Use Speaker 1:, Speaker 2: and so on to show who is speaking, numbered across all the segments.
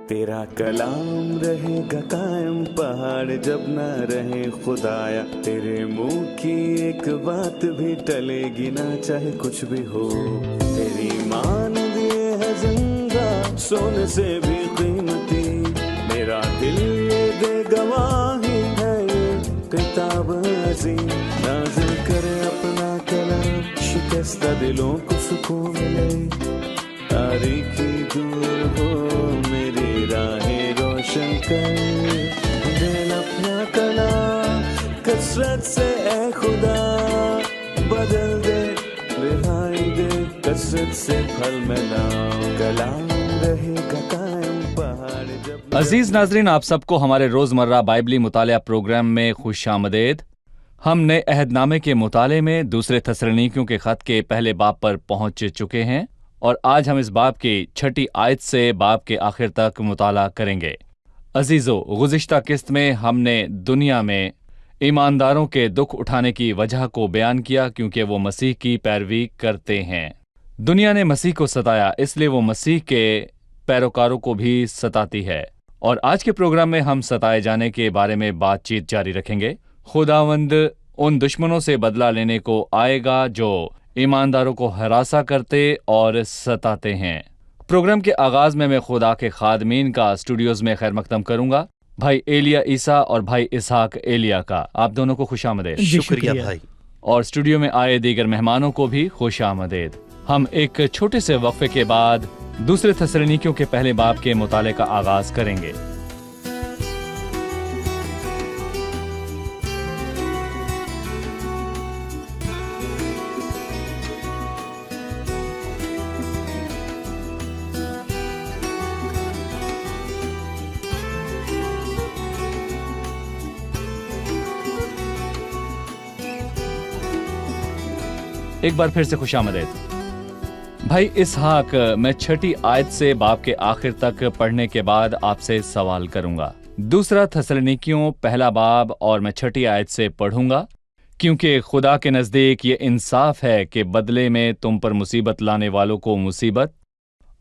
Speaker 1: تیرا کلام رہے گا قائم پہاڑ جب نہ رہے خدایا، تیرے منہ کی ایک بات بھی ٹلے گی نہ چاہے کچھ بھی ہو، تیری مان دیے ہے زندہ سونے سے بھی قیمتی، میرا دل یہ دے گواہی ہے یہ کتاب عظیم، نازل کرے اپنا کلام شکستہ دلوں کو سکون ملے، تاریکی دور ہو میری راہیں روشن کر، دل اپنا کلام کثرت سے اے خدا بدل دے، رہائی دے کثرت سے پھل ملا، کلام رہے گا قائم پہاڑ جب۔
Speaker 2: عزیز ناظرین، آپ سب کو ہمارے روزمرہ بائبلی مطالعہ پروگرام میں خوش آمدید۔ ہم نئے عہد نامے کے مطالعے میں دوسرے تسلونیکیوں کے خط کے پہلے باب پر پہنچ چکے ہیں، اور آج ہم اس باب کی 6 آیت سے باب کے آخر تک مطالعہ کریں گے۔ عزیزو، گزشتہ قسط میں ہم نے دنیا میں ایمانداروں کے دکھ اٹھانے کی وجہ کو بیان کیا کیونکہ وہ مسیح کی پیروی کرتے ہیں۔ دنیا نے مسیح کو ستایا، اس لیے وہ مسیح کے پیروکاروں کو بھی ستاتی ہے، اور آج کے پروگرام میں ہم ستائے جانے کے بارے میں بات چیت جاری رکھیں گے۔ خداوند ان دشمنوں سے بدلہ لینے کو آئے گا جو ایمانداروں کو ہراساں کرتے اور ستاتے ہیں۔ پروگرام کے آغاز میں خدا کے خادمین کا اسٹوڈیوز میں خیر مقدم کروں گا، بھائی ایلیا عیسیٰ اور بھائی اسحاق ایلیا کا۔ آپ دونوں کو خوش آمدید۔
Speaker 3: شکریہ بھائی۔
Speaker 2: اور اسٹوڈیو میں آئے دیگر مہمانوں کو بھی خوش آمدید۔ ہم ایک چھوٹے سے وقفے کے بعد دوسرے تسلونیکیوں کے پہلے باب کے مطالعے کا آغاز کریں گے۔ ایک بار پھر سے خوش آمدید۔ بھائی اسحاق، میں 6 آیت سے باب کے آخر تک پڑھنے کے بعد آپ سے سوال کروں گا۔ دوسرا تسلونیکیوں پہلا باب اور میں 6 آیت سے پڑھوں گا، کیونکہ خدا کے نزدیک یہ انصاف ہے کہ بدلے میں تم پر مصیبت لانے والوں کو مصیبت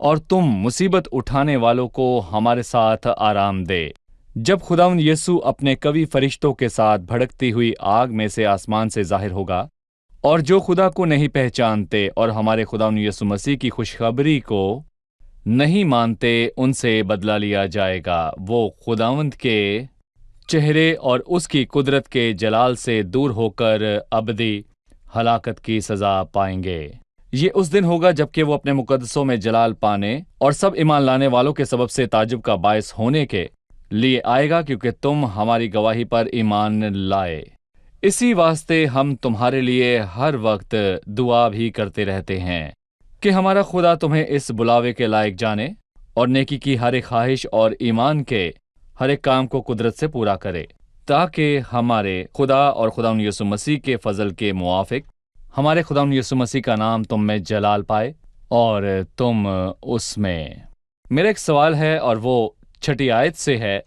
Speaker 2: اور تم مصیبت اٹھانے والوں کو ہمارے ساتھ آرام دے، جب خداوند یسوع اپنے قوی فرشتوں کے ساتھ بھڑکتی ہوئی آگ میں سے آسمان سے ظاہر ہوگا، اور جو خدا کو نہیں پہچانتے اور ہمارے خداوند یسوع مسیح کی خوشخبری کو نہیں مانتے ان سے بدلہ لیا جائے گا۔ وہ خداوند کے چہرے اور اس کی قدرت کے جلال سے دور ہو کر ابدی ہلاکت کی سزا پائیں گے۔ یہ اس دن ہوگا جبکہ وہ اپنے مقدسوں میں جلال پانے اور سب ایمان لانے والوں کے سبب سے تعجب کا باعث ہونے کے لیے آئے گا، کیونکہ تم ہماری گواہی پر ایمان لائے۔ اسی واسطے ہم تمہارے لیے ہر وقت دعا بھی کرتے رہتے ہیں کہ ہمارا خدا تمہیں اس بلاوے کے لائق جانے اور نیکی کی ہر ایک خواہش اور ایمان کے ہر ایک کام کو قدرت سے پورا کرے، تاکہ ہمارے خدا اور خداوند یسوع مسیح کے فضل کے موافق ہمارے خداوند یسوع مسیح کا نام تم میں جلال پائے اور تم اس میں۔ میرا ایک سوال ہے اور وہ 6 آیت سے ہے،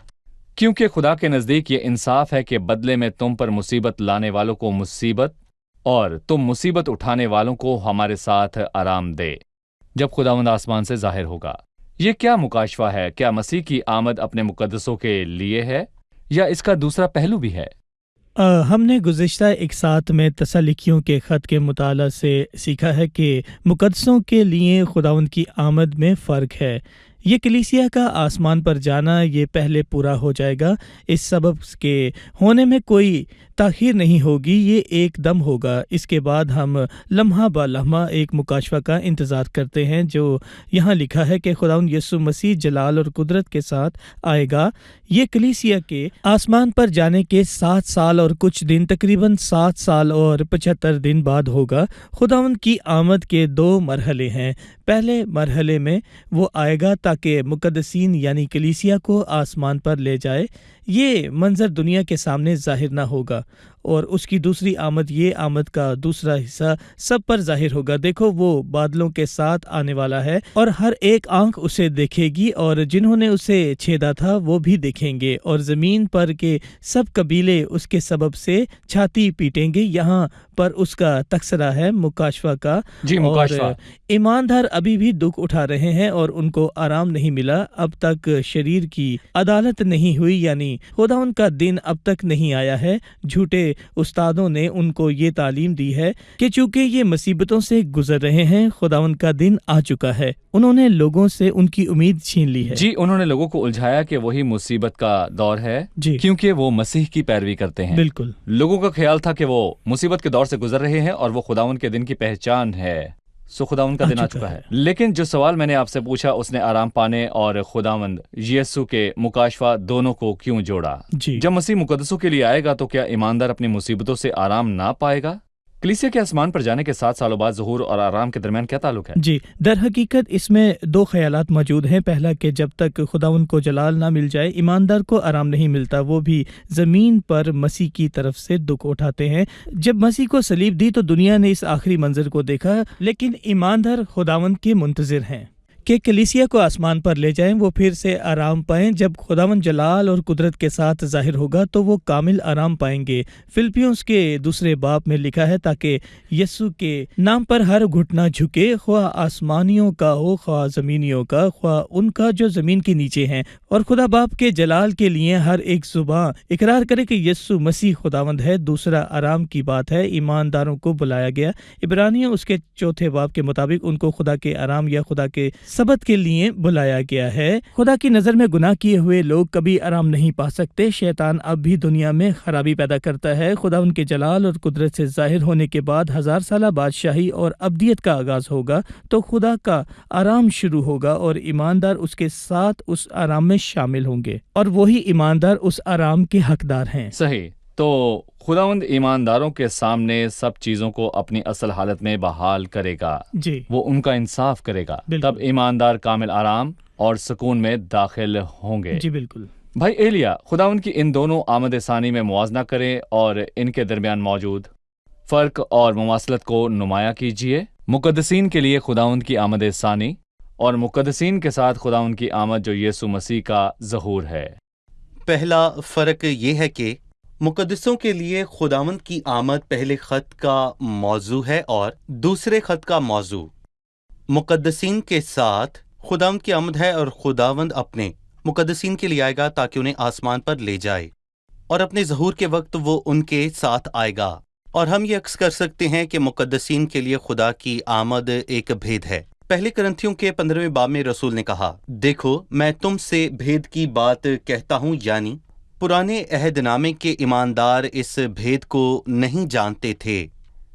Speaker 2: کیونکہ خدا کے نزدیک یہ انصاف ہے کہ بدلے میں تم پر مصیبت لانے والوں کو مصیبت اور تم مصیبت اٹھانے والوں کو ہمارے ساتھ آرام دے، جب خداوند آسمان سے ظاہر ہوگا۔ یہ کیا مکاشفہ ہے؟ کیا مسیح کی آمد اپنے مقدسوں کے لیے ہے یا اس کا دوسرا پہلو بھی ہے؟
Speaker 3: ہم نے گزشتہ ایک ساتھ میں تسلونیکیوں کے خط کے مطالعہ سے سیکھا ہے کہ مقدسوں کے لیے خداوند کی آمد میں فرق ہے۔ یہ کلیسیا کا آسمان پر جانا یہ پہلے پورا ہو جائے گا، اس سبب کے ہونے میں کوئی تاخیر نہیں ہوگی، یہ ایک دم ہوگا۔ اس کے بعد ہم لمحہ با لمحہ ایک مکاشفہ کا انتظار کرتے ہیں جو یہاں لکھا ہے کہ خداوند یسوع مسیح جلال اور قدرت کے ساتھ آئے گا۔ یہ کلیسیا کے آسمان پر جانے کے 7 سال اور کچھ دن، تقریباً 7 سال اور 75 دن بعد ہوگا۔ خداوند کی آمد کے 2 مرحلے ہیں۔ پہلے مرحلے میں وہ آئے گا تاکہ مقدسین یعنی کلیسیا کو آسمان پر لے جائے، یہ منظر دنیا کے سامنے ظاہر نہ ہوگا، اور اس کی دوسری آمد، یہ آمد کا دوسرا حصہ سب پر ظاہر ہوگا۔ دیکھو وہ بادلوں کے ساتھ آنے والا ہے، اور ہر ایک آنکھ اسے دیکھے گی، اور جنہوں نے اسے چھیدا تھا وہ بھی دیکھیں گے، اور زمین پر کے سب قبیلے اس کے سبب سے چھاتی پیٹیں گے۔ یہاں پر اس کا تذکرہ ہے مکاشفہ کا،
Speaker 2: جی مکاشفہ۔
Speaker 3: اور ایماندار ابھی بھی دکھ اٹھا رہے ہیں اور ان کو آرام نہیں ملا، اب تک شریر کی عدالت نہیں ہوئی، یعنی خدا ان کا دن اب تک نہیں آیا ہے۔ جھوٹے استادوں نے ان کو یہ تعلیم دی ہے کہ چونکہ یہ مصیبتوں سے گزر رہے ہیں، خداوند کا دن آ چکا ہے۔ انہوں نے لوگوں سے ان کی امید چھین لی ہے۔
Speaker 2: جی انہوں نے لوگوں کو الجھایا کہ وہی مصیبت کا دور ہے،
Speaker 3: جی
Speaker 2: کیونکہ وہ مسیح کی پیروی کرتے ہیں۔
Speaker 3: بالکل،
Speaker 2: لوگوں کا خیال تھا کہ وہ مصیبت کے دور سے گزر رہے ہیں اور وہ خداوند کے دن کی پہچان ہے، سو خداوند کا دن آ چکا ہے۔ لیکن جو سوال میں نے آپ سے پوچھا، اس نے آرام پانے اور خداوند یسوع کے مکاشفہ دونوں کو کیوں جوڑا؟
Speaker 3: جی
Speaker 2: جب مسیح مقدسوں کے لیے آئے گا تو کیا ایماندار اپنی مصیبتوں سے آرام نہ پائے گا؟ کلیسیا کے آسمان پر جانے کے 7 سالوں بعد ظہور اور آرام کے درمیان کیا تعلق ہے؟
Speaker 3: جی، در حقیقت اس میں دو خیالات موجود ہیں۔ پہلا کہ جب تک خداوند کو جلال نہ مل جائے، ایماندار کو آرام نہیں ملتا، وہ بھی زمین پر مسیح کی طرف سے دکھ اٹھاتے ہیں۔ جب مسیح کو صلیب دی تو دنیا نے اس آخری منظر کو دیکھا، لیکن ایماندار خداوند کے منتظر ہیں کہ کلیسیا کو آسمان پر لے جائیں، وہ پھر سے آرام پائیں۔ جب خداوند جلال اور قدرت کے ساتھ ظاہر ہوگا تو وہ کامل آرام پائیں گے۔ فلپیوس کے 2 باب میں لکھا ہے، تاکہ یسوع کے نام پر ہر گھٹنا جھکے، خواہ آسمانیوں کا ہو خواہ زمینیوں کا، خواہ ان کا جو زمین کے نیچے ہیں، اور خدا باپ کے جلال کے لیے ہر ایک زباں اقرار کرے کہ یسوع مسیح خداوند ہے۔ دوسرا آرام کی بات ہے، ایمانداروں کو بلایا گیا۔ عبرانیوں اس کے 4 باب کے مطابق ان کو خدا کے آرام یا خدا کے سبت کے لیے بلایا گیا ہے۔ خدا کی نظر میں گناہ کیے ہوئے لوگ کبھی آرام نہیں پا سکتے۔ شیطان اب بھی دنیا میں خرابی پیدا کرتا ہے۔ خدا ان کے جلال اور قدرت سے ظاہر ہونے کے بعد 1000 سالہ بادشاہی اور ابدیت کا آغاز ہوگا، تو خدا کا آرام شروع ہوگا اور ایماندار اس کے ساتھ اس آرام میں شامل ہوں گے، اور وہی ایماندار اس آرام کے حقدار ہیں۔
Speaker 2: صحیح۔ تو خداوند ایمانداروں کے سامنے سب چیزوں کو اپنی اصل حالت میں بحال کرے گا،
Speaker 3: جی
Speaker 2: وہ ان کا انصاف کرے گا،
Speaker 3: بالکل۔
Speaker 2: تب ایماندار کامل آرام اور سکون میں داخل ہوں گے۔
Speaker 3: جی بالکل۔
Speaker 2: بھائی ایلیا، خداوند کی ان دونوں آمد ثانی میں موازنہ کریں اور ان کے درمیان موجود فرق اور مماثلت کو نمایاں کیجیے۔ مقدسین کے لیے خداوند کی آمد ثانی اور مقدسین کے ساتھ خداوند کی آمد جو یسوع مسیح کا ظہور ہے۔
Speaker 4: پہلا فرق یہ ہے کہ مقدسوں کے لیے خداوند کی آمد پہلے خط کا موضوع ہے اور دوسرے خط کا موضوع۔ مقدسین کے ساتھ خداوند کی آمد ہے اور خداوند اپنے مقدسین کے لیے آئے گا تاکہ انہیں آسمان پر لے جائے، اور اپنے ظہور کے وقت وہ ان کے ساتھ آئے گا۔ اور ہم یہ عکس کر سکتے ہیں کہ مقدسین کے لیے خدا کی آمد ایک بھید ہے۔ پہلے کرنتھیوں کے 15 باب میں رسول نے کہا، دیکھو میں تم سے بھید کی بات کہتا ہوں، یعنی پرانے عہد نامے کے ایماندار اس بھید کو نہیں جانتے تھے،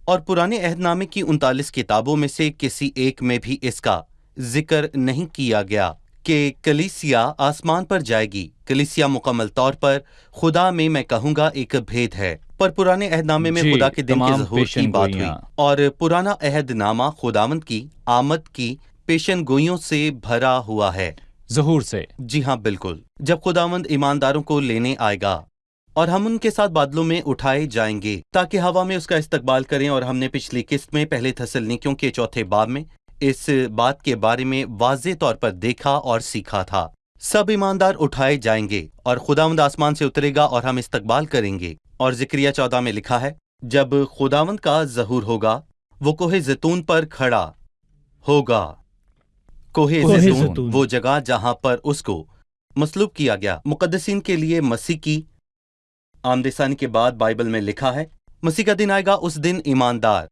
Speaker 4: اور پرانے عہد نامے کی 39 کتابوں میں سے کسی ایک میں بھی اس کا ذکر نہیں کیا گیا کہ کلیسیا آسمان پر جائے گی۔ کلیسیا مکمل طور پر خدا میں کہوں گا ایک بھید ہے، پر پرانے عہد نامے میں خدا کے دن کے ظہور کی بات ہوئی، اور پرانا عہد نامہ خداوند کی آمد کی پیشن گوئیوں سے بھرا ہوا ہے،
Speaker 2: ظہور سے۔
Speaker 4: جی ہاں بالکل۔ جب خداوند ایمانداروں کو لینے آئے گا اور ہم ان کے ساتھ بادلوں میں اٹھائے جائیں گے تاکہ ہوا میں اس کا استقبال کریں، اور ہم نے پچھلی قسط میں پہلے تھسلنیکیوں کے 4 باب میں اس بات کے بارے میں واضح طور پر دیکھا اور سیکھا تھا۔ سب ایماندار اٹھائے جائیں گے اور خداوند آسمان سے اترے گا اور ہم استقبال کریں گے، اور زکریا 14 میں لکھا ہے، جب خداوند کا ظہور ہوگا وہ کوہ زیتون پر کھڑا ہوگا۔ کوہ زیتون وہ جگہ جہاں پر اس کو مصلوب کیا گیا۔ مقدسین کے لیے مسیح کی آمد ثانی کے بعد بائبل میں لکھا ہے، مسیح کا دن آئے گا، اس دن ایماندار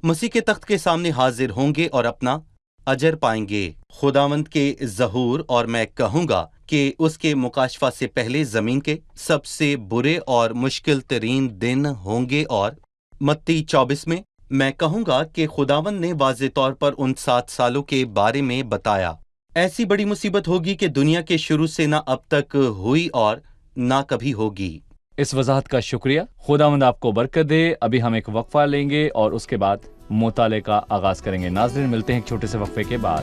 Speaker 4: مسیح کے تخت کے سامنے حاضر ہوں گے اور اپنا اجر پائیں گے۔ خداوند کے ظہور، اور میں کہوں گا کہ اس کے مکاشفہ سے پہلے زمین کے سب سے برے اور مشکل ترین دن ہوں گے، اور متی 24 میں کہوں گا کہ خداوند نے واضح طور پر ان 7 سالوں کے بارے میں بتایا۔ ایسی بڑی مصیبت ہوگی کہ دنیا کے شروع سے نہ اب تک ہوئی اور نہ کبھی ہوگی۔
Speaker 2: اس وضاحت کا شکریہ، خداوند آپ کو برکت دے۔ ابھی ہم ایک وقفہ لیں گے اور اس کے بعد مطالعے کا آغاز کریں گے۔ ناظرین، ملتے ہیں ایک چھوٹے سے وقفے کے بعد۔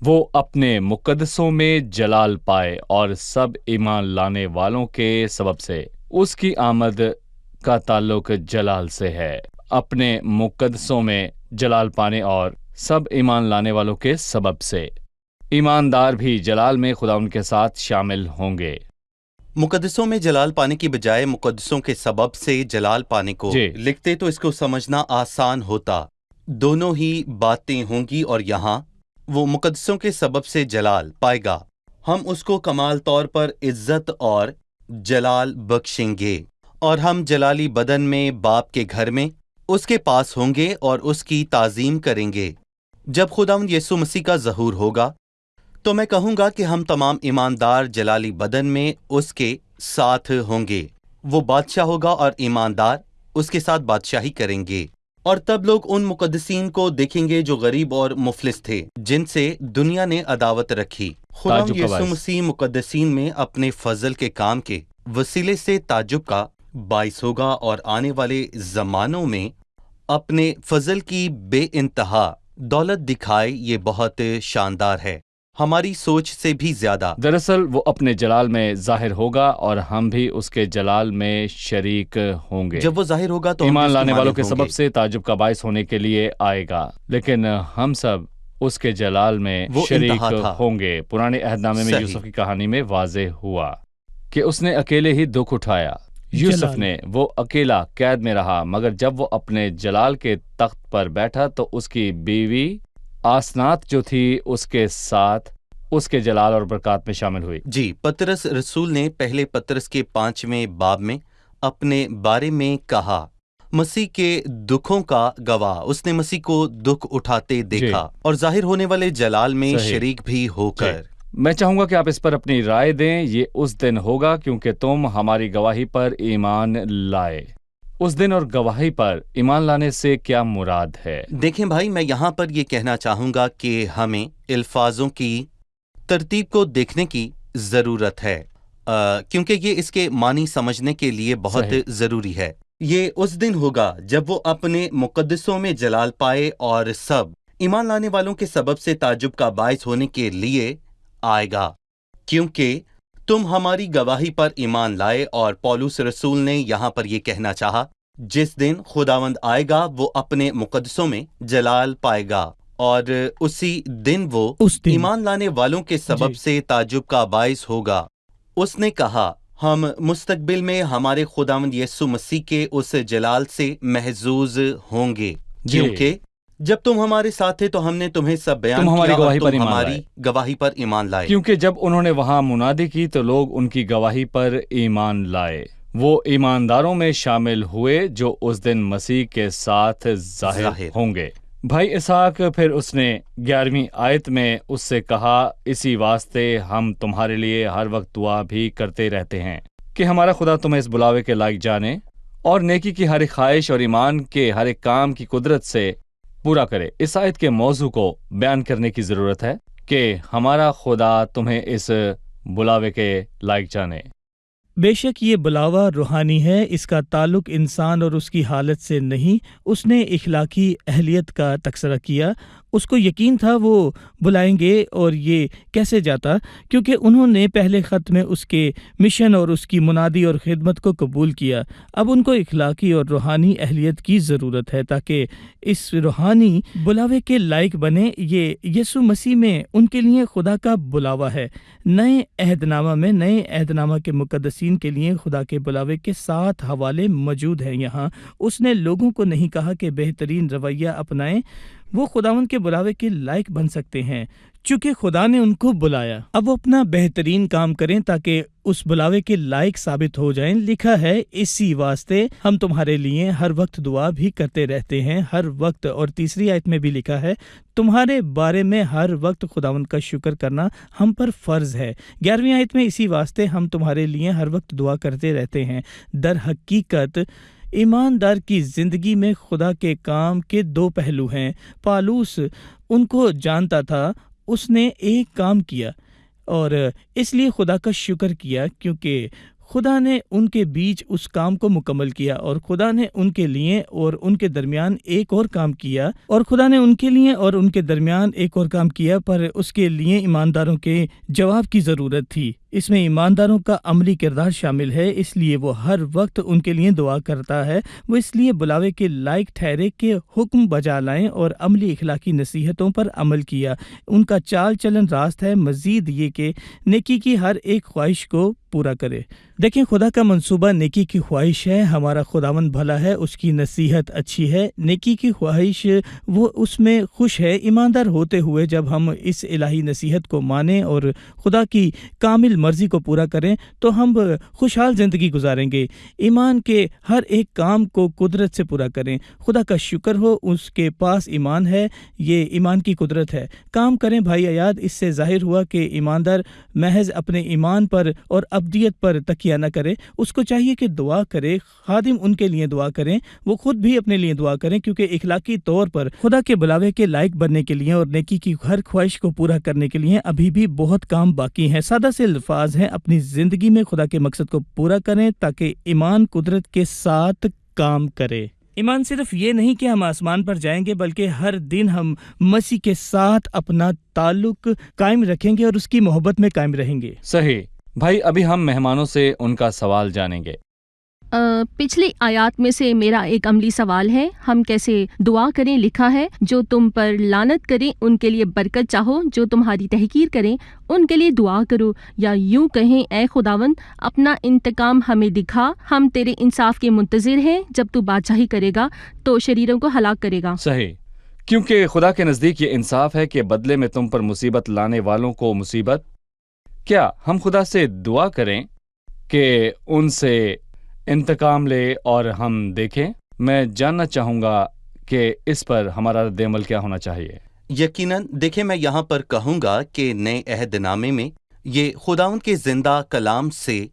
Speaker 2: وہ اپنے مقدسوں میں جلال پائے اور سب ایمان لانے والوں کے سبب سے. اس کی آمد کا تعلق جلال سے ہے. اپنے مقدسوں میں جلال پانے اور سب ایمان لانے والوں کے سبب سے. ایماندار بھی جلال میں خدا ان کے ساتھ شامل ہوں گے.
Speaker 4: مقدسوں میں جلال پانے کی بجائے مقدسوں کے سبب سے جلال پانے کو
Speaker 2: جی.
Speaker 4: لکھتے تو اس کو سمجھنا آسان ہوتا. دونوں ہی باتیں ہوں گی اور یہاں وہ مقدسوں کے سبب سے جلال پائے گا. ہم اس کو کمال طور پر عزت اور جلال بخشیں گے اور ہم جلالی بدن میں باپ کے گھر میں اس کے پاس ہوں گے اور اس کی تعظیم کریں گے. جب خداوند یسوع مسیح کا ظہور ہوگا تو میں کہوں گا کہ ہم تمام ایماندار جلالی بدن میں اس کے ساتھ ہوں گے. وہ بادشاہ ہوگا اور ایماندار اس کے ساتھ بادشاہی کریں گے. اور تب لوگ ان مقدسین کو دیکھیں گے جو غریب اور مفلس تھے، جن سے دنیا نے عداوت رکھی. خداوند
Speaker 2: تعجب کا
Speaker 4: یسوع
Speaker 2: باعث.
Speaker 4: مسیح مقدسین میں اپنے فضل کے کام کے وسیلے سے تعجب کا باعث ہوگا اور آنے والے زمانوں میں اپنے فضل کی بے انتہا دولت دکھائے. یہ بہت شاندار ہے، ہماری سوچ سے بھی زیادہ.
Speaker 2: دراصل وہ اپنے جلال میں ظاہر ہوگا اور ہم بھی اس کے جلال میں شریک ہوں گے.
Speaker 4: جب وہ ظاہر ہوگا تو ہم
Speaker 2: ایمان
Speaker 4: بھی اس
Speaker 2: لانے والوں کے
Speaker 4: مانند ہوں
Speaker 2: سبب
Speaker 4: گے.
Speaker 2: سے تعجب کا باعث ہونے کے لیے آئے گا، لیکن ہم سب اس کے جلال میں
Speaker 4: وہ
Speaker 2: شریک
Speaker 4: انتہا تھا.
Speaker 2: ہوں گے. پرانے عہد نامے میں
Speaker 4: صحیح.
Speaker 2: یوسف کی کہانی میں واضح ہوا کہ اس نے اکیلے ہی دکھ اٹھایا. یوسف
Speaker 3: جلال.
Speaker 2: نے وہ اکیلا قید میں رہا، مگر جب وہ اپنے جلال کے تخت پر بیٹھا تو اس کی بیوی آسنات جو تھی اس کے ساتھ اس کے جلال اور برکات میں شامل ہوئی.
Speaker 4: جی، پطرس رسول نے پہلے پطرس کے 5ویں باب میں اپنے بارے میں کہا، مسیح کے دکھوں کا گواہ. اس نے مسیح کو دکھ اٹھاتے دیکھا اور ظاہر ہونے والے جلال میں
Speaker 2: صحیح.
Speaker 4: شریک بھی ہو کر.
Speaker 2: میں چاہوں گا کہ آپ اس پر اپنی رائے دیں. یہ اس دن ہوگا کیونکہ تم ہماری گواہی پر ایمان لائے. اس دن اور گواہی پر ایمان لانے سے کیا مراد ہے؟
Speaker 4: دیکھیں بھائی، میں یہاں پر یہ کہنا چاہوں گا کہ ہمیں الفاظوں کی ترتیب کو دیکھنے کی ضرورت ہے، کیونکہ یہ اس کے معنی سمجھنے کے لیے بہت
Speaker 2: صحیح.
Speaker 4: ضروری ہے. یہ اس دن ہوگا جب وہ اپنے مقدسوں میں جلال پائے اور سب ایمان لانے والوں کے سبب سے تعجب کا باعث ہونے کے لیے آئے گا، کیونکہ تم ہماری گواہی پر ایمان لائے. اور پولس رسول نے یہاں پر یہ کہنا چاہا، جس دن خداوند آئے گا وہ اپنے مقدسوں میں جلال پائے گا اور اسی دن وہ
Speaker 3: اس دن
Speaker 4: ایمان لانے والوں کے سبب
Speaker 3: جی.
Speaker 4: سے تعجب کا باعث ہوگا. اس نے کہا، ہم مستقبل میں ہمارے خداوند یسوع مسیح کے اس جلال سے محظوظ ہوں گے،
Speaker 2: جی.
Speaker 4: کیونکہ جب تم ہمارے ساتھ تھے تو ہم نے تمہیں سب بیان
Speaker 2: تم ہماری
Speaker 4: کیا اور
Speaker 2: گواہی پر
Speaker 4: تم
Speaker 2: ایمان
Speaker 4: ہماری
Speaker 2: لائے.
Speaker 4: گواہی پر ایمان لائے.
Speaker 2: کیونکہ جب انہوں نے وہاں منادی کی تو لوگ ان کی گواہی پر ایمان لائے. وہ ایمانداروں میں شامل ہوئے جو اس دن مسیح کے ساتھ ظاہر ہوں گے. بھائی اسحاق پھر اس نے 11ویں آیت میں اس سے کہا، اسی واسطے ہم تمہارے لیے ہر وقت دعا بھی کرتے رہتے ہیں کہ ہمارا خدا تمہیں اس بلاوے کے لائق جانے اور نیکی کی ہر ایک خواہش اور ایمان کے ہر ایک کام کی قدرت سے پورا کرے. اس آیت کے موضوع کو بیان کرنے کی ضرورت ہے کہ ہمارا خدا تمہیں اس بلاوے کے لائق جانے.
Speaker 3: بے شک یہ بلاوا روحانی ہے، اس کا تعلق انسان اور اس کی حالت سے نہیں. اس نے اخلاقی اہلیت کا تذکرہ کیا. اس کو یقین تھا وہ بلائیں گے، اور یہ کیسے جاتا؟ کیونکہ انہوں نے پہلے خط میں اس کے مشن اور اس کی منادی اور خدمت کو قبول کیا. اب ان کو اخلاقی اور روحانی اہلیت کی ضرورت ہے تاکہ اس روحانی بلاوے کے لائق بنے. یہ یسوع مسیح میں ان کے لیے خدا کا بلاوا ہے. نئے عہد نامہ کے مقدسین کے لیے خدا کے بلاوے کے 7 حوالے موجود ہیں. یہاں اس نے لوگوں کو نہیں کہا کہ بہترین رویہ اپنائیں، وہ خداوند کے بلاوے کے لائق بن سکتے ہیں چونکہ خدا نے ان کو بلایا. اب وہ اپنا بہترین کام کریں تاکہ اس بلاوے کے لائق ثابت ہو جائیں. لکھا ہے، اسی واسطے ہم تمہارے لیے ہر وقت دعا بھی کرتے رہتے ہیں. ہر وقت. اور تیسری آیت میں بھی لکھا ہے، تمہارے بارے میں ہر وقت خداوند کا شکر کرنا ہم پر فرض ہے. 11ویں آیت میں، اسی واسطے ہم تمہارے لیے ہر وقت دعا کرتے رہتے ہیں. در حقیقت ایماندار کی زندگی میں خدا کے کام کے 2 پہلو ہیں. پالوس ان کو جانتا تھا. اس نے ایک کام کیا اور اس لیے خدا کا شکر کیا، کیونکہ خدا نے ان کے بیچ اس کام کو مکمل کیا، اور خدا نے ان کے لیے اور ان کے درمیان ایک اور کام کیا، اور خدا نے ان کے لیے اور ان کے درمیان ایک اور کام کیا، پر اس کے لیے ایمانداروں کے جواب کی ضرورت تھی۔ اس میں ایمانداروں کا عملی کردار شامل ہے، اس لیے وہ ہر وقت ان کے لیے دعا کرتا ہے۔ وہ اس لیے بلاوے کے لائق ٹھہرے کہ حکم بجا لائیں اور عملی اخلاقی نصیحتوں پر عمل کیا۔ ان کا چال چلن راست ہے، مزید یہ کہ نیکی کی ہر ایک خواہش کو پورا کرے۔ دیکھیں، خدا کا منصوبہ نیکی کی خواہش ہے۔ ہمارا خداوند بھلا ہے، اس کی نصیحت اچھی ہے، نیکی کی خواہش وہ اس میں خوش ہے۔ ایماندار ہوتے ہوئے جب ہم اس الہی نصیحت کو مانیں اور خدا کی کامل مرضی کو پورا کریں تو ہم خوشحال زندگی گزاریں گے۔ ایمان کے ہر ایک کام کو قدرت سے پورا کریں۔ خدا کا شکر ہو، اس کے پاس ایمان ہے، یہ ایمان کی قدرت ہے۔ کام کریں بھائی عیاد، اس سے ظاہر ہوا کہ ایماندار محض اپنے ایمان پر اور ابدیت پر تکیہ نہ کرے، اس کو چاہیے کہ دعا کرے، خادم ان کے لیے دعا کریں، وہ خود بھی اپنے لیے دعا کریں، کیونکہ اخلاقی طور پر خدا کے بلاوے کے لائق بننے کے لیے اور نیکی کی ہر خواہش کو پورا کرنے کے لیے ابھی بھی بہت کام باقی ہے۔ سادہ سے الفاظ ہیں، اپنی زندگی میں خدا کے مقصد کو پورا کریں تاکہ ایمان قدرت کے ساتھ کام کرے۔ ایمان صرف یہ نہیں کہ ہم آسمان پر جائیں گے، بلکہ ہر دن ہم مسیح کے ساتھ اپنا تعلق قائم رکھیں گے اور اس کی محبت میں قائم رہیں گے۔
Speaker 2: صحیح بھائی، ابھی ہم مہمانوں سے ان کا سوال جانیں گے۔
Speaker 5: پچھلی آیات میں سے میرا ایک عملی سوال ہے، ہم کیسے دعا کریں؟ لکھا ہے جو تم پر لعنت کریں ان کے لیے برکت چاہو، جو تمہاری تحقیر کریں ان کے لیے دعا کرو، یا یوں کہیں اے خداوند اپنا انتقام ہمیں دکھا، ہم تیرے انصاف کے منتظر ہیں، جب تو بادشاہی کرے گا تو شریروں کو ہلاک کرے گا۔
Speaker 2: صحیح، کیونکہ خدا کے نزدیک یہ انصاف ہے کہ بدلے میں تم پر مصیبت لانے والوں کو مصیبت۔ کیا ہم خدا سے دعا کریں کہ ان سے انتقام لے اور ہم دیکھیں؟ میں جاننا چاہوں گا کہ اس پر ہمارا رد عمل کیا ہونا چاہیے۔
Speaker 4: یقیناً دیکھیں، میں یہاں پر کہوں گا کہ نئے عہد نامے میں یہ خداوند کے زندہ کلام سے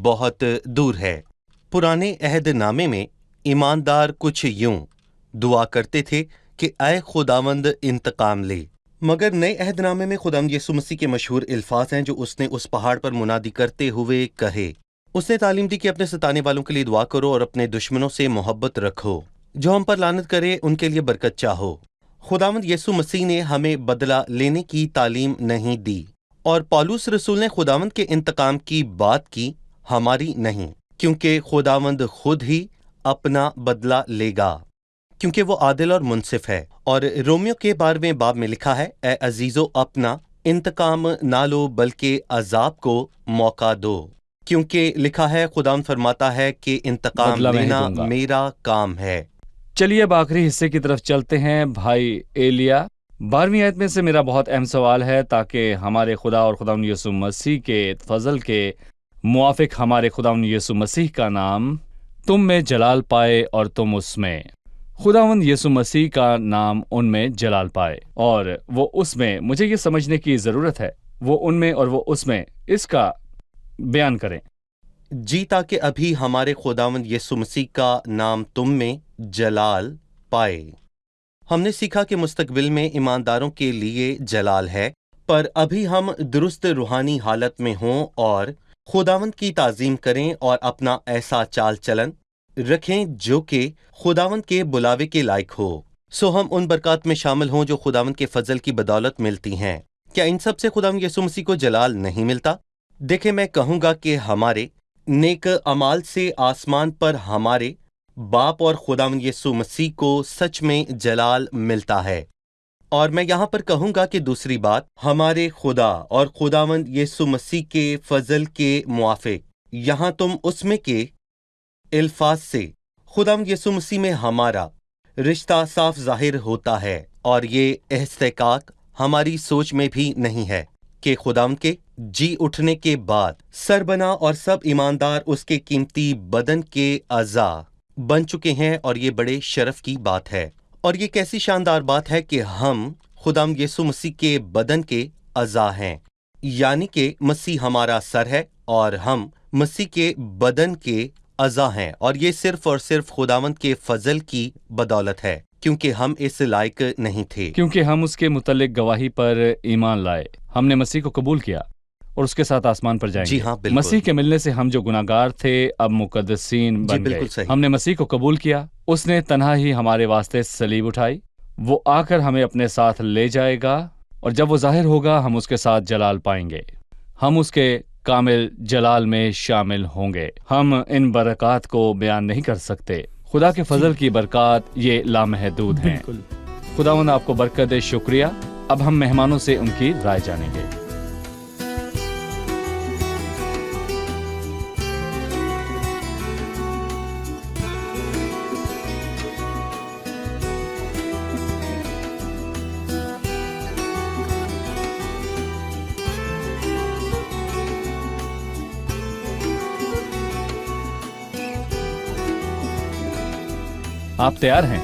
Speaker 4: بہت دور ہے۔ پرانے عہد نامے میں ایماندار کچھ یوں دعا کرتے تھے کہ اے خداوند انتقام لے، مگر نئے عہد نامے میں خداوند یسوع مسیح کے مشہور الفاظ ہیں جو اس نے اس پہاڑ پر منادی کرتے ہوئے کہے۔ اس نے تعلیم دی کہ اپنے ستانے والوں کے لیے دعا کرو اور اپنے دشمنوں سے محبت رکھو، جو ہم پر لعنت کرے ان کے لیے برکت چاہو۔ خداوند یسوع مسیح نے ہمیں بدلہ لینے کی تعلیم نہیں دی، اور پولس رسول نے خداوند کے انتقام کی بات کی، ہماری نہیں، کیونکہ خداوند خود ہی اپنا بدلہ لے گا، کیونکہ وہ عادل اور منصف ہے۔ اور رومیو کے 12ویں باب میں لکھا ہے، اے عزیزو اپنا انتقام نہ لو بلکہ عذاب کو موقع دو، کیونکہ لکھا ہے خداوند فرماتا ہے کہ انتقام
Speaker 2: بدلہ میں ہی
Speaker 4: لینا
Speaker 2: دوں گا۔
Speaker 4: میرا کام ہے۔
Speaker 2: چلیے اب آخری حصے کی طرف چلتے ہیں۔ بھائی ایلیا، 12ویں آیت میں سے میرا بہت اہم سوال ہے، تاکہ ہمارے خدا اور خداوند یسوع مسیح کے فضل کے موافق ہمارے خداوند یسوع مسیح کا نام تم میں جلال پائے اور تم اس میں، خداوند یسوع مسیح کا نام ان میں جلال پائے، اور وہ اس میں، مجھے یہ سمجھنے کی ضرورت ہے، وہ ان میں اور وہ اس میں، اس کا بیان کریں۔
Speaker 4: جی، تاکہ ابھی ہمارے خداوند یسوع مسیح کا نام تم میں جلال پائے۔ ہم نے سیکھا کہ مستقبل میں ایمانداروں کے لیے جلال ہے، پر ابھی ہم درست روحانی حالت میں ہوں اور خداوند کی تعظیم کریں اور اپنا ایسا چال چلن رکھیں جو کہ خداوند کے بلاوے کے لائق ہو، سو ہم ان برکات میں شامل ہوں جو خداوند کے فضل کی بدولت ملتی ہیں۔ کیا ان سب سے خداوند یسوع مسیح کو جلال نہیں ملتا؟ دیکھیں، میں کہوں گا کہ ہمارے نیک اعمال سے آسمان پر ہمارے باپ اور خداوند یسوع مسیح کو سچ میں جلال ملتا ہے۔ اور میں یہاں پر کہوں گا کہ دوسری بات، ہمارے خدا اور خداوند یسوع مسیح کے فضل کے موافق یہاں تم اس میں کے الفاظ سے خداوند یسوع مسیح میں ہمارا رشتہ صاف ظاہر ہوتا ہے، اور یہ استحقاق ہماری سوچ میں بھی نہیں ہے کہ خداوند کے جی اٹھنے کے بعد سربنا اور سب ایماندار اس کے قیمتی بدن کے اعضاء بن چکے ہیں، اور یہ بڑے شرف کی بات ہے۔ اور یہ کیسی شاندار بات ہے کہ ہم خداوند یسوع مسیح کے بدن کے اعضاء ہیں، یعنی کہ مسیح ہمارا سر ہے اور ہم مسیح کے بدن کے اعضاء ہیں، اور یہ صرف اور صرف خداوند کے فضل کی بدولت ہے، کیونکہ ہم اس لائق نہیں تھے۔
Speaker 2: کیونکہ ہم اس کے متعلق گواہی پر ایمان لائے، ہم نے مسیح کو قبول کیا، اور اس کے ساتھ آسمان پر جائیں گے.
Speaker 4: جی ہاں بالکل.
Speaker 2: مسیح کے ملنے سے ہم جو گناہگار تھے اب مقدسین بن
Speaker 4: بالکل
Speaker 2: گئے.
Speaker 4: صحیح.
Speaker 2: ہم نے مسیح کو قبول کیا، اس نے تنہا ہی ہمارے واسطے صلیب اٹھائی. وہ آ کر ہمیں اپنے ساتھ لے جائے گا، اور جب وہ ظاہر ہوگا ہم اس کے ساتھ جلال پائیں گے. ہم اس کے کامل جلال میں شامل ہوں گے. ہم ان برکات کو بیان نہیں کر سکتے. خدا کے فضل کی برکات یہ لامحدود ہیں.
Speaker 3: بالکل.
Speaker 2: خداوند آپ کو برکت دے. شکریہ. اب ہم مہمانوں سے ان کی رائے جانیں گے. آپ تیار ہیں؟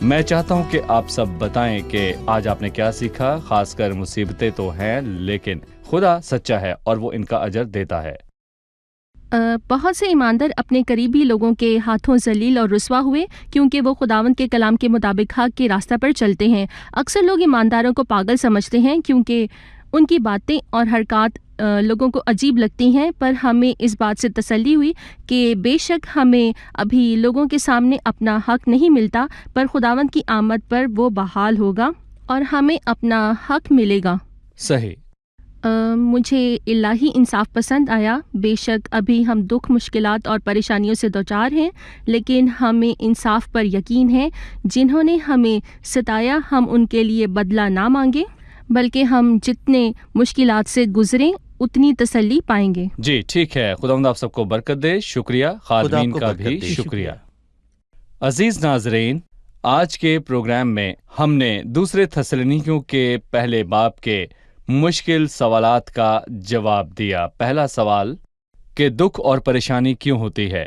Speaker 2: میں چاہتا ہوں کہ آپ سب بتائیں کہ آج آپ نے کیا سیکھا. خاص کر مصیبتیں تو ہیں لیکن خدا سچا ہے اور وہ ان کا اجر دیتا ہے.
Speaker 5: بہت سے ایماندار اپنے قریبی لوگوں کے ہاتھوں ذلیل اور رسوا ہوئے کیونکہ وہ خداوند کے کلام کے مطابق حق کے راستہ پر چلتے ہیں. اکثر لوگ ایمانداروں کو پاگل سمجھتے ہیں کیونکہ ان کی باتیں اور حرکات لوگوں کو عجیب لگتی ہیں، پر ہمیں اس بات سے تسلی ہوئی کہ بے شک ہمیں ابھی لوگوں کے سامنے اپنا حق نہیں ملتا، پر خداوند کی آمد پر وہ بحال ہوگا اور ہمیں اپنا حق ملے گا.
Speaker 2: صحیح.
Speaker 5: مجھے الہی انصاف پسند آیا. بے شک ابھی ہم دکھ، مشکلات اور پریشانیوں سے دوچار ہیں، لیکن ہمیں انصاف پر یقین ہے. جنہوں نے ہمیں ستایا ہم ان کے لیے بدلہ نہ مانگے، بلکہ ہم جتنے مشکلات سے گزریں اتنی تسلی پائیں گے.
Speaker 2: جی ٹھیک ہے. خداوند آپ سب کو برکت دے. شکریہ. خادمین
Speaker 4: کو
Speaker 2: کا
Speaker 4: برکت
Speaker 2: بھی
Speaker 4: دے.
Speaker 2: شکریہ. عزیز ناظرین، آج کے پروگرام میں ہم نے دوسرے تھسلنیکیوں کے پہلے باب کے مشکل سوالات کا جواب دیا. پہلا سوال کہ دکھ اور پریشانی کیوں ہوتی ہے.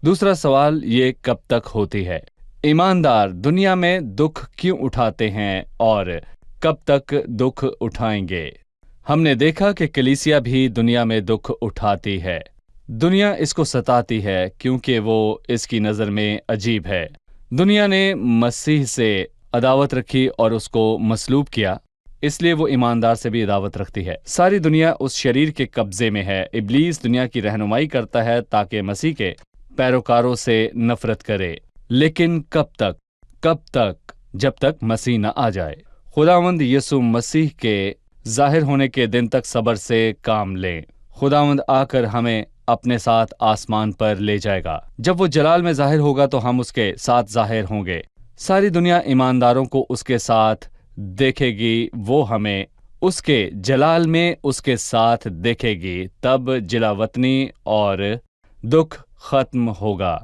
Speaker 2: دوسرا سوال یہ کب تک ہوتی ہے. ایماندار دنیا میں دکھ کیوں اٹھاتے ہیں اور کب تک دکھ اٹھائیں گے. ہم نے دیکھا کہ کلیسیا بھی دنیا میں دکھ اٹھاتی ہے. دنیا اس کو ستاتی ہے کیونکہ وہ اس کی نظر میں عجیب ہے. دنیا نے مسیح سے عداوت رکھی اور اس کو مصلوب کیا، اس لیے وہ ایماندار سے بھی عداوت رکھتی ہے. ساری دنیا اس شریر کے قبضے میں ہے. ابلیس دنیا کی رہنمائی کرتا ہے تاکہ مسیح کے پیروکاروں سے نفرت کرے. لیکن کب تک جب تک مسیح نہ آ جائے. خداوند یسوع مسیح کے ظاہر ہونے کے دن تک صبر سے کام لیں. خداوند آ کر ہمیں اپنے ساتھ آسمان پر لے جائے گا. جب وہ جلال میں ظاہر ہوگا تو ہم اس کے ساتھ ظاہر ہوں گے. ساری دنیا ایمانداروں کو اس کے ساتھ دیکھے گی. وہ ہمیں اس کے جلال میں اس کے ساتھ دیکھے گی. تب جلا وطنی اور دکھ ختم ہوگا.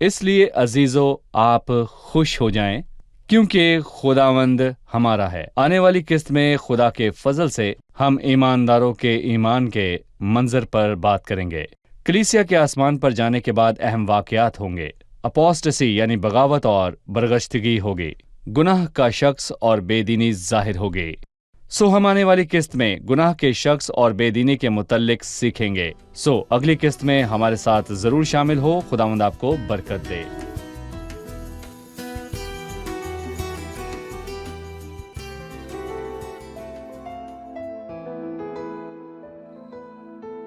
Speaker 2: اس لیے عزیزو آپ خوش ہو جائیں کیونکہ خداوند ہمارا ہے. آنے والی قسط میں خدا کے فضل سے ہم ایمانداروں کے ایمان کے منظر پر بات کریں گے. کلیسیا کے آسمان پر جانے کے بعد اہم واقعات ہوں گے. اپوسٹسی یعنی بغاوت اور برگشتگی ہوگی. گناہ کا شخص اور بے دینی ظاہر ہوگی. ہم آنے والی قسط میں گناہ کے شخص اور بے دینی کے متعلق سیکھیں گے. اگلی قسط میں ہمارے ساتھ ضرور شامل ہو. خداوند آپ کو برکت دے.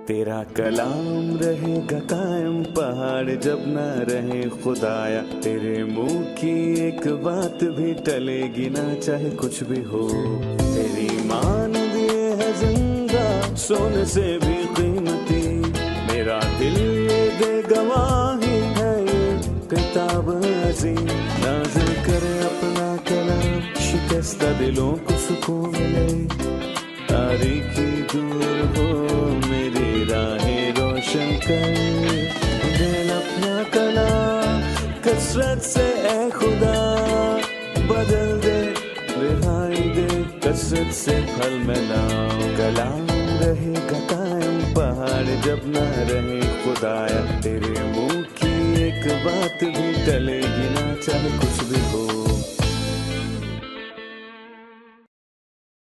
Speaker 1: تیرا کلام رہے گا قائم پہاڑ جب نہ رہے خدایا. تیرے منہ کی ایک بات بھی ٹلے گی نہ چاہے کچھ بھی ہو. تیری مان دیے ہے زندہ سونے سے بھی قیمتی. میرا دل یہ دے گواہی ہے یہ کتاب عظیم. نازل کرے اپنا کلام شکستہ دلوں کو سکون ملے. تاریکی دور ہو میری راہیں روشن کر. دل اپنا کلام کثرت سے اے خدا بدل دے. رہائی دے کثرت سے پھل میں لاؤ. کلام رہے گا قائم پہاڑ جب نہ رہے خدایا. تیرے منہ کی ایک بات بھی ٹلے گی نہ چاہے کچھ بھی ہو.